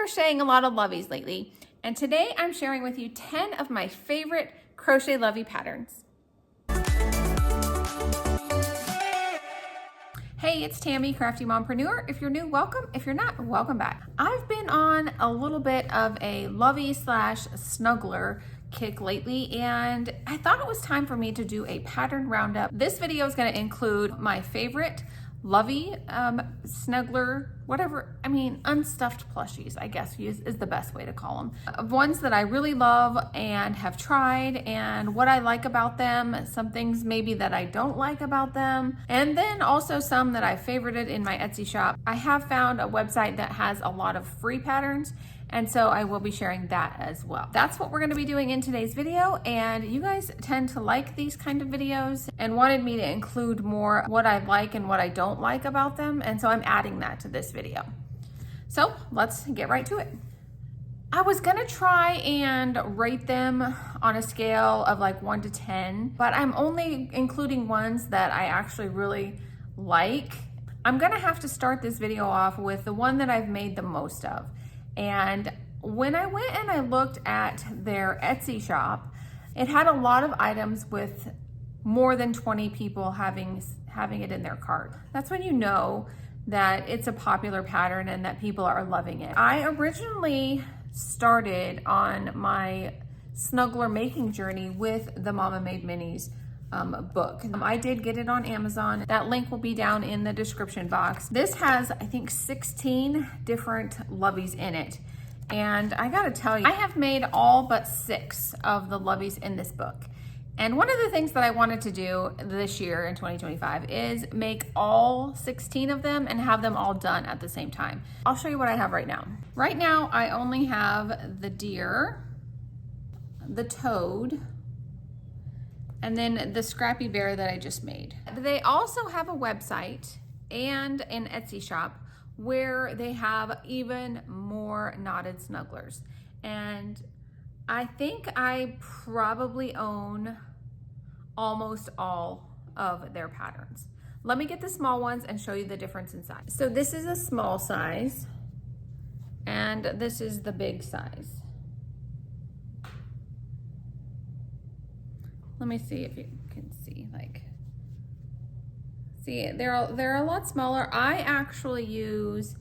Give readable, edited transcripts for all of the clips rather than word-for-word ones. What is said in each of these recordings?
crocheting a lot of Loveys lately, and today I'm sharing with you 10 of my favorite Crochet Lovey patterns. Hey, it's Tammy, Crafty Mompreneur. If you're new, welcome. If you're not, welcome back. I've been on a little bit of a Lovey / Snuggler kick lately, and I thought it was time for me to do a pattern roundup. This video is going to include my favorite Lovey, Snuggler, unstuffed plushies, I guess is the best way to call them. Ones that I really love and have tried, and what I like about them, some things maybe that I don't like about them, and then also some that I favorited in my Etsy shop. I have found a website that has a lot of free patterns, and so I will be sharing that as well. That's what we're gonna be doing in today's video, and you guys tend to like these kind of videos and wanted me to include more what I like and what I don't like about them, and so I'm adding that to this video. So let's get right to it. I was gonna try and rate them on a scale of like 1 to 10, but I'm only including ones that I actually really like. I'm gonna have to start this video off with the one that I've made the most of. And when I went and I looked at their Etsy shop, it had a lot of items with more than 20 people having it in their cart. That's when you know that it's a popular pattern and that people are loving it. I originally started on my Snuggler making journey with the Mama Made Minis book. I did get it on Amazon. That link will be down in the description box. This has, I think, 16 different Loveys in it. And I gotta tell you, I have made all but 6 of the Loveys in this book. And one of the things that I wanted to do this year in 2025 is make all 16 of them and have them all done at the same time. I'll show you what I have right now. Right now, I only have the deer, the toad, and then the scrappy bear that I just made. They also have a website and an Etsy shop where they have even more knotted snugglers. And I think I probably own almost all of their patterns. Let me get the small ones and show you the difference in size. So this is a small size, and this is the big size. Let me see if you can see, they're a lot smaller. I actually use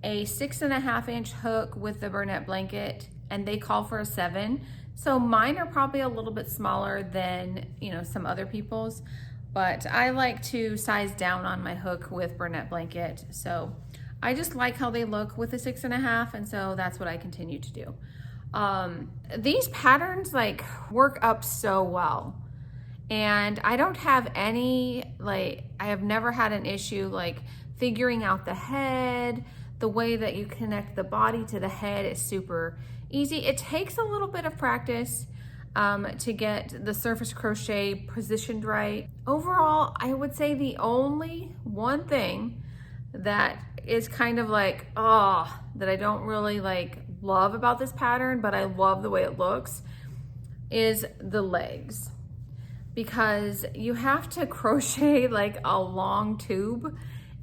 a 6.5 inch hook with the Burnette blanket, and they call for a 7. So mine are probably a little bit smaller than, some other people's, but I like to size down on my hook with Burnette blanket. So I just like how they look with a 6.5, and so that's what I continue to do. These patterns work up so well, and I don't have any, I have never had an issue figuring out the head. The way that you connect the body to the head is super easy. It takes a little bit of practice to get the surface crochet positioned right. Overall, I would say the only one thing that is kind of that I don't really love about this pattern, but I love the way it looks, is the legs. Because you have to crochet a long tube,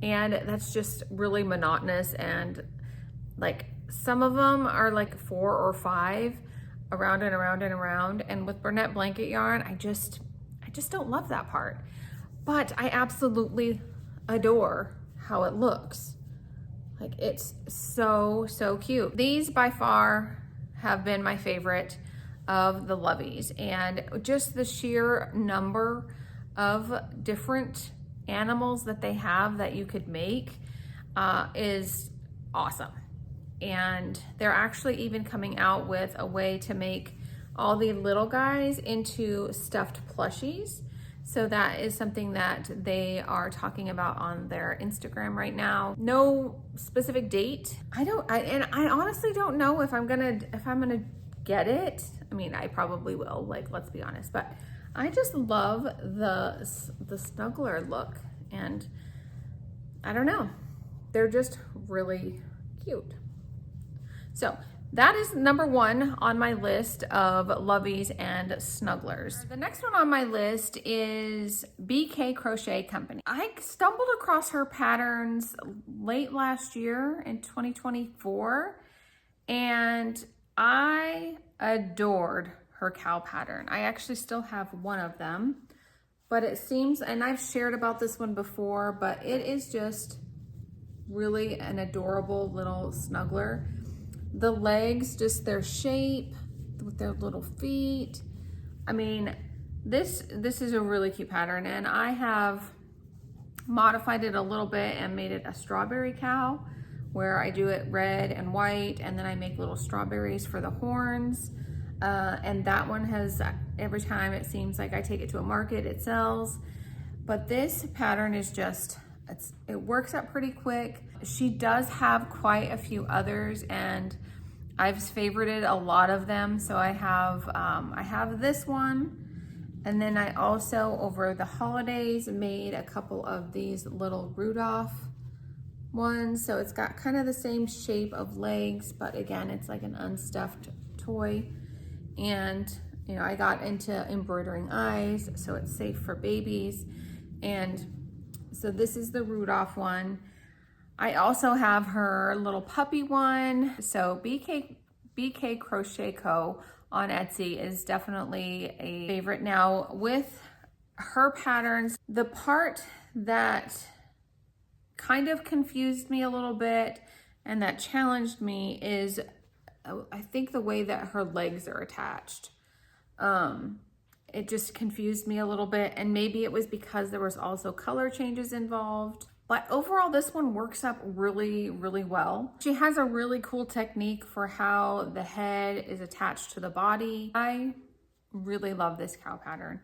and that's just really monotonous, and some of them are 4 or 5 around and around and around, and with Burnette blanket yarn, I just don't love that part. But I absolutely adore how it looks. It's so cute. These by far have been my favorite of the Loveys, and just the sheer number of different animals that they have that you could make is awesome. And they're actually even coming out with a way to make all the little guys into stuffed plushies. So that is something that they are talking about on their Instagram right now. No specific date. I honestly don't know if I'm gonna get it. I mean, I probably will, let's be honest, but I just love the Snuggler look, and I don't know, they're just really cute. So that is number 1 on my list of Loveys and Snugglers. The next one on my list is BK Crochet Company. I stumbled across her patterns late last year in 2024, And I adored her cow pattern. I actually still have one of them, but it seems, and I've shared about this one before, but it is just really an adorable little snuggler. The legs, just their shape with their little feet. I mean, this is a really cute pattern, and I have modified it a little bit and made it a strawberry cow, where I do it red and white, and then I make little strawberries for the horns. And that one has, every time it seems like I take it to a market, it sells. But this pattern is just, it works up pretty quick. She does have quite a few others, and I've favorited a lot of them. So I have this one. And then I also, over the holidays, made a couple of these little Rudolph ones. So it's got kind of the same shape of legs, but again, it's like an unstuffed toy. And, you know, I got into embroidering eyes, so it's safe for babies. And so this is the Rudolph one. I also have her little puppy one. So BK Crochet Co. on Etsy is definitely a favorite. Now with her patterns, the part that kind of confused me a little bit and that challenged me is, I think, the way that her legs are attached. It just confused me a little bit, and maybe it was because there was also color changes involved. But overall, this one works up really, really well. She has a really cool technique for how the head is attached to the body. I really love this cow pattern.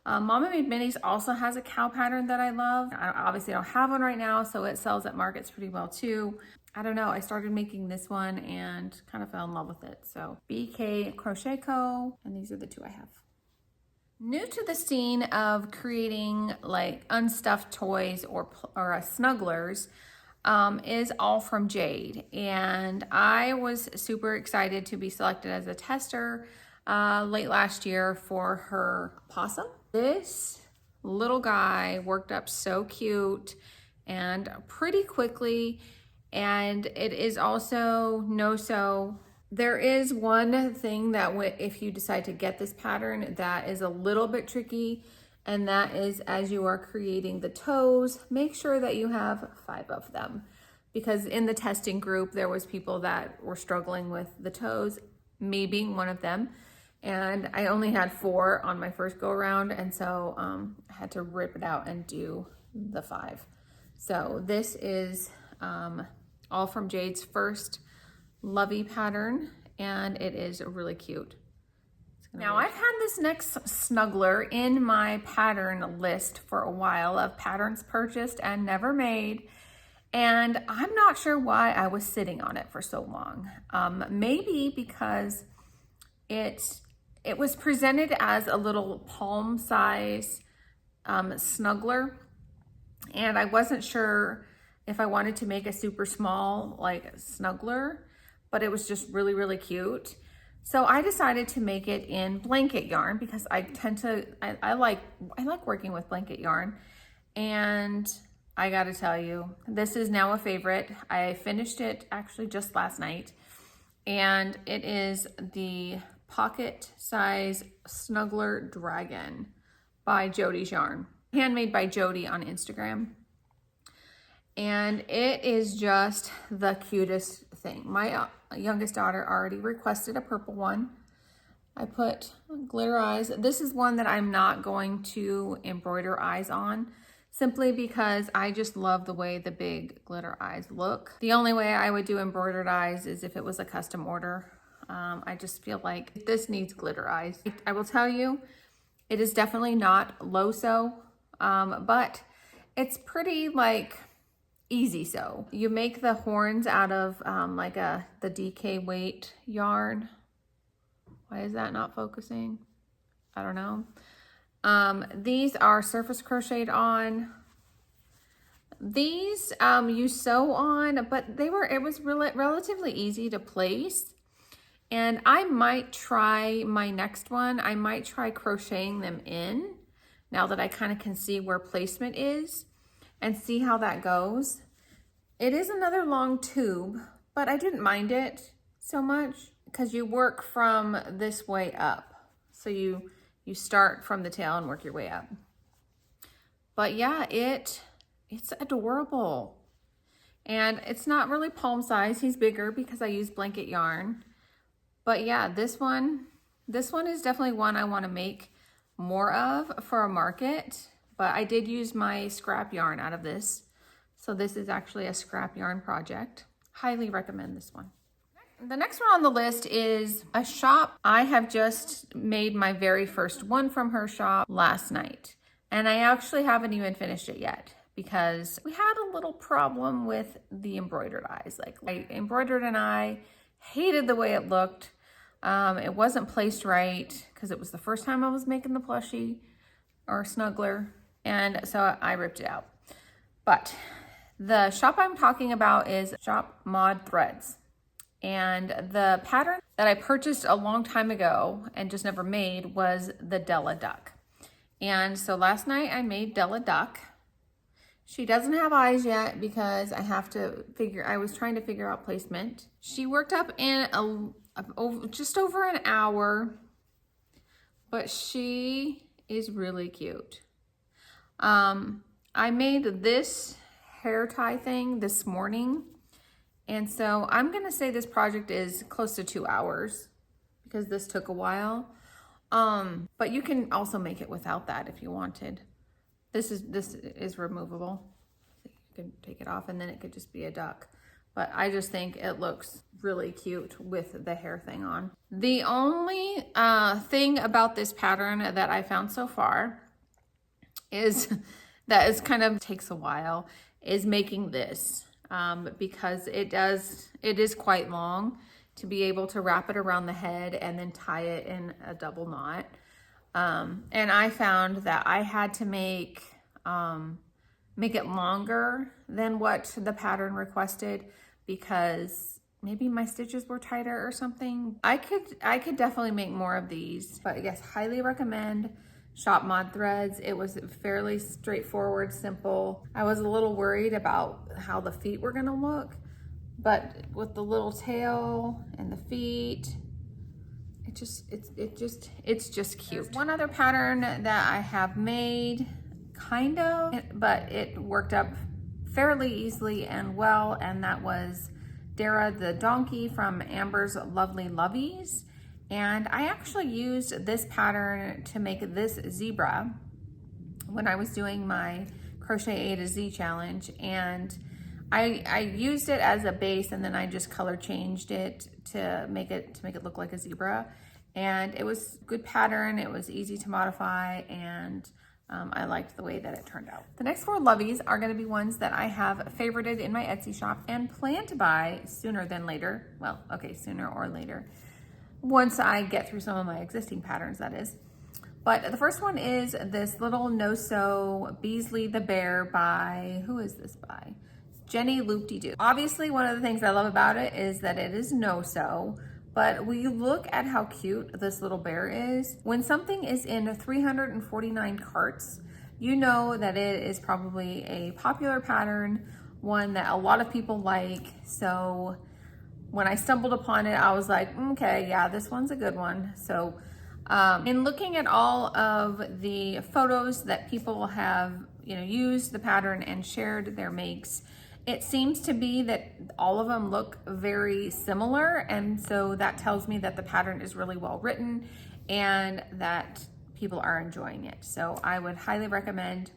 Mama Made Minis also has a cow pattern that I love. I obviously don't have one right now, so it sells at markets pretty well too. I don't know, I started making this one and kind of fell in love with it. So BK Crochet Co. And these are the two I have. New to the scene of creating like unstuffed toys or snugglers is All From Jade. And I was super excited to be selected as a tester late last year for her possum. This little guy worked up so cute and pretty quickly, and it is also no-sew. There is one thing that if you decide to get this pattern that is a little bit tricky, and that is, as you are creating the toes, make sure that you have 5 of them, because in the testing group there was people that were struggling with the toes, me being one of them. And I only had 4 on my first go around, and so I had to rip it out and do the 5. So this is All From Jade's first Lovey pattern, and it is really cute. Now I've had this next snuggler in my pattern list for a while of patterns purchased and never made, and I'm not sure why I was sitting on it for so long. Maybe because it was presented as a little palm size snuggler, and I wasn't sure if I wanted to make a super small like snuggler, but it was just really, really cute. So I decided to make it in blanket yarn because I like working with blanket yarn. And I gotta tell you, this is now a favorite. I finished it actually just last night, and it is the pocket size Snuggler Dragon by Jody's Yarn, handmade by Jody on Instagram. And it is just the cutest thing. My youngest daughter already requested a purple one. I put glitter eyes. This is one that I'm not going to embroider eyes on, simply because I just love the way the big glitter eyes look. The only way I would do embroidered eyes is if it was a custom order. I just feel like this needs glitter eyes. I will tell you, it is definitely not low sew, but it's pretty like easy sew. You make the horns out of the DK weight yarn. Why is that not focusing? I don't know. These are surface crocheted on. These you sew on, but it was really relatively easy to place. And I might try my next one. I might try crocheting them in now that I kind of can see where placement is and see how that goes. It is another long tube, but I didn't mind it. so much because you work from this way up. So you start from the tail and work your way up. But yeah, it's adorable. And it's not really palm size. He's bigger because I use blanket yarn. But yeah, this one is definitely one I want to make more of for a market. But I did use my scrap yarn out of this. So this is actually a scrap yarn project. Highly recommend this one. The next one on the list is a shop. I have just made my very first one from her shop last night. And I actually haven't even finished it yet because we had a little problem with the embroidered eyes. Like I embroidered an eye, hated the way it looked. It wasn't placed right because it was the first time I was making the plushie or snuggler. And so I ripped it out. But the shop I'm talking about is Shop Mod Threads. And the pattern that I purchased a long time ago and just never made was the Della Duck. And so last night I made Della Duck. She doesn't have eyes yet because I was trying to figure out placement. She worked up in just over an hour, but she is really cute. I made this hair tie thing this morning. And so I'm gonna say this project is close to 2 hours because this took a while. But you can also make it without that if you wanted. This is removable. You can take it off and then it could just be a duck. But I just think it looks really cute with the hair thing on. The only thing about this pattern that I found so far is that is kind of takes a while is making this. Because it is quite long to be able to wrap it around the head and then tie it in a double knot. And I found that I had to make it longer than what the pattern requested because maybe my stitches were tighter or something. I could definitely make more of these, but yes, highly recommend Shop Mod Threads. It was fairly straightforward, simple. I was a little worried about how the feet were gonna look, but with the little tail and the feet, it's just cute. There's one other pattern that I have made, kind of, but it worked up fairly easily and well, and that was Dara the donkey from Amber's Lovely Loveys. And I actually used this pattern to make this zebra when I was doing my Crochet A to Z challenge. And I used it as a base and then I just color changed it to make it look like a zebra. And it was a good pattern. It was easy to modify and I liked the way that it turned out. The next 4 Loveys are going to be ones that I have favorited in my Etsy shop and plan to buy sooner than later. Well, okay, sooner or later. Once I get through some of my existing patterns, that is. But the first one is this little no-sew Beasley the Bear by, who is this by? Jenny Loop-de-Doo. Obviously, one of the things I love about it is that it is no-sew, but when you look at how cute this little bear is, when something is in 349 carts, you know that it is probably a popular pattern, one that a lot of people like. So when I stumbled upon it, I was like, okay, yeah, this one's a good one. So in looking at all of the photos that people have, used the pattern and shared their makes, it seems to be that all of them look very similar. And so that tells me that the pattern is really well written and that people are enjoying it. So I would highly recommend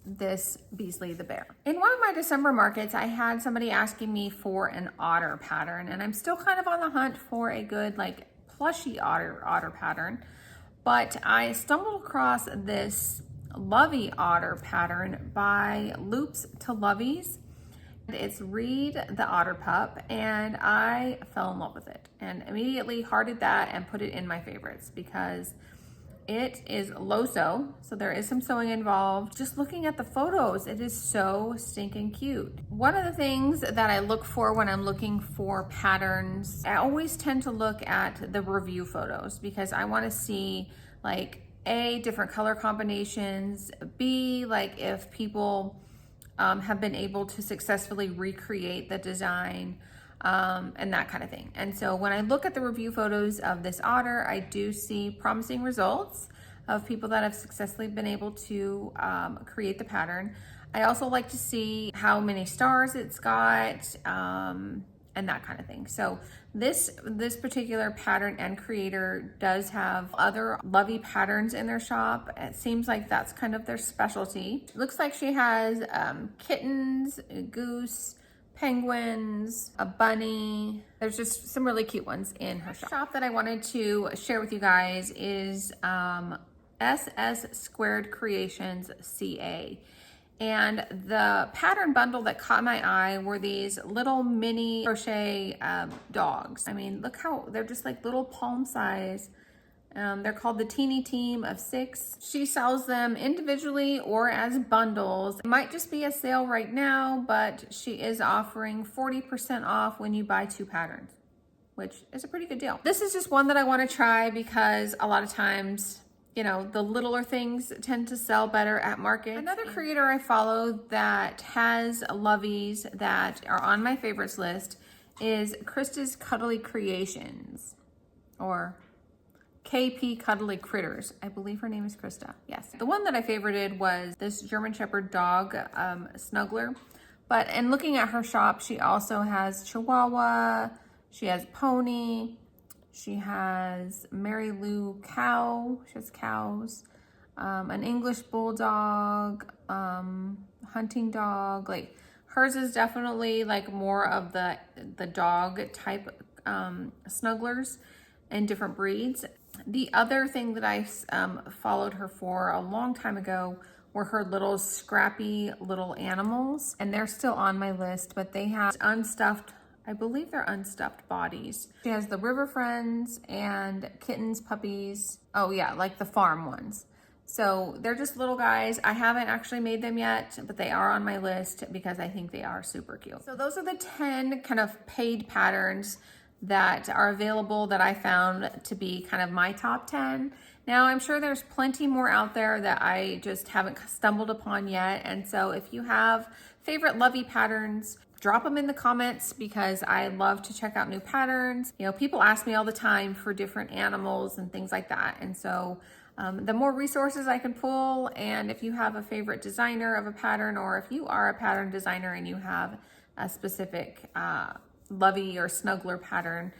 this Beasley the Bear. In one of my December markets, I had somebody asking me for an otter pattern, and I'm still kind of on the hunt for a good plushy otter pattern, but I stumbled across this Lovey otter pattern by Loops to Loveys. It's Reed the Otter Pup, and I fell in love with it and immediately hearted that and put it in my favorites because it is low sew, so there is some sewing involved. Just looking at the photos, it is so stinking cute. One of the things that I look for when I'm looking for patterns, I always tend to look at the review photos because I want to see A, different color combinations, B, if people have been able to successfully recreate the design. and that kind of thing. And so when I look at the review photos of this otter, I do see promising results of people that have successfully been able to create the pattern. I also like to see how many stars it's got, and that kind of thing. So this particular pattern and creator does have other Lovey patterns in their shop. It seems like that's kind of their specialty. It looks like she has kittens, a goose, penguins, a bunny. There's just some really cute ones in her shop that I wanted to share with you guys is SS Squared Creations CA. And the pattern bundle that caught my eye were these little mini crochet dogs. I mean, look how they're just like little palm size. They're called the Teeny Team of 6. She sells them individually or as bundles. It might just be a sale right now, but she is offering 40% off when you buy 2 patterns, which is a pretty good deal. This is just one that I want to try because a lot of times, you know, the littler things tend to sell better at market. Another creator I follow that has Loveys that are on my favorites list is Krista's Cuddly Creations, or KP Cuddly Critters. I believe her name is Krista. Yes. The one that I favorited was this German Shepherd dog, Snuggler. But in looking at her shop, she also has Chihuahua, she has Pony, she has Mary Lou cow, she has cows, an English bulldog, hunting dog. Like hers is definitely like more of the dog type snugglers and different breeds. The other thing that I followed her for a long time ago were her little scrappy little animals, and they're still on my list, but they have unstuffed, I believe they're unstuffed bodies. She has the river friends and kittens, puppies. Oh yeah, like the farm ones. So they're just little guys. I haven't actually made them yet, but they are on my list because I think they are super cute. So those are the 10 kind of paid patterns that are available that I found to be kind of my top 10. Now I'm sure there's plenty more out there that I just haven't stumbled upon yet. And so if you have favorite Lovey patterns, drop them in the comments because I love to check out new patterns. You know, people ask me all the time for different animals and things like that. And so the more resources I can pull, and if you have a favorite designer of a pattern, or if you are a pattern designer and you have a specific Lovey or Snuggler pattern,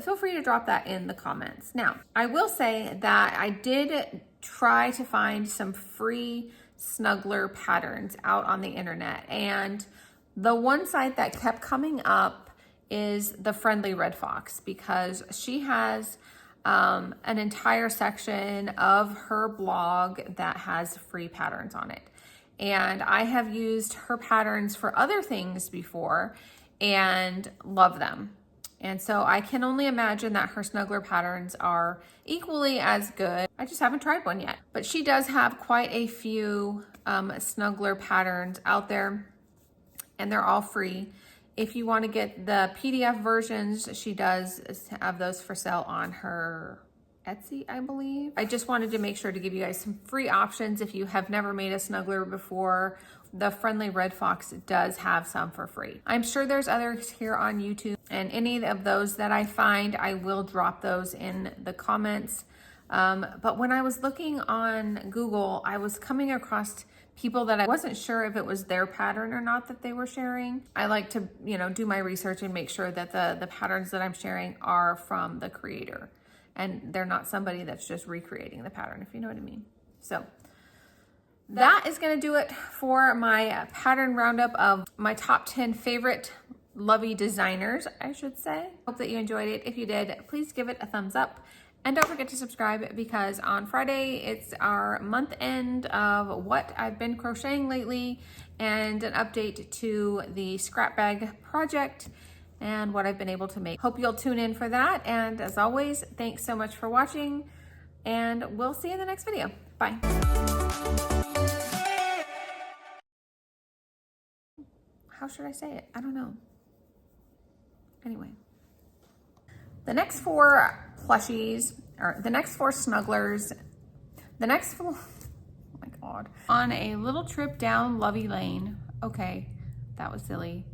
feel free to drop that in the comments. Now, I will say that I did try to find some free Snuggler patterns out on the internet, and the one site that kept coming up is the Friendly Red Fox, because she has an entire section of her blog that has free patterns on it. And I have used her patterns for other things before and love them. And so I can only imagine that her Snuggler patterns are equally as good. I just haven't tried one yet. But she does have quite a few Snuggler patterns out there, and they're all free. If you want to get the PDF versions, she does have those for sale on her Etsy, I believe. I just wanted to make sure to give you guys some free options if you have never made a Snuggler before. The Friendly Red Fox does have some for free. I'm sure there's others here on YouTube, and any of those that I find, I will drop those in the comments. But when I was looking on Google, I was coming across people that I wasn't sure if it was their pattern or not that they were sharing. I like to, you know, do my research and make sure that the patterns that I'm sharing are from the creator and they're not somebody that's just recreating the pattern, if you know what I mean. So that is gonna do it for my pattern roundup of my top 10 favorite Lovey designers, I should say. Hope that you enjoyed it. If you did, please give it a thumbs up. And don't forget to subscribe, because on Friday, it's our month end of what I've been crocheting lately and an update to the scrap bag project and what I've been able to make. Hope you'll tune in for that. And as always, thanks so much for watching, and we'll see you in the next video. Bye. How should I say it? I don't know. Anyway. The next 4 plushies, or the next 4 snugglers, the next 4, oh my God, on a little trip down Lovey Lane. Okay, that was silly.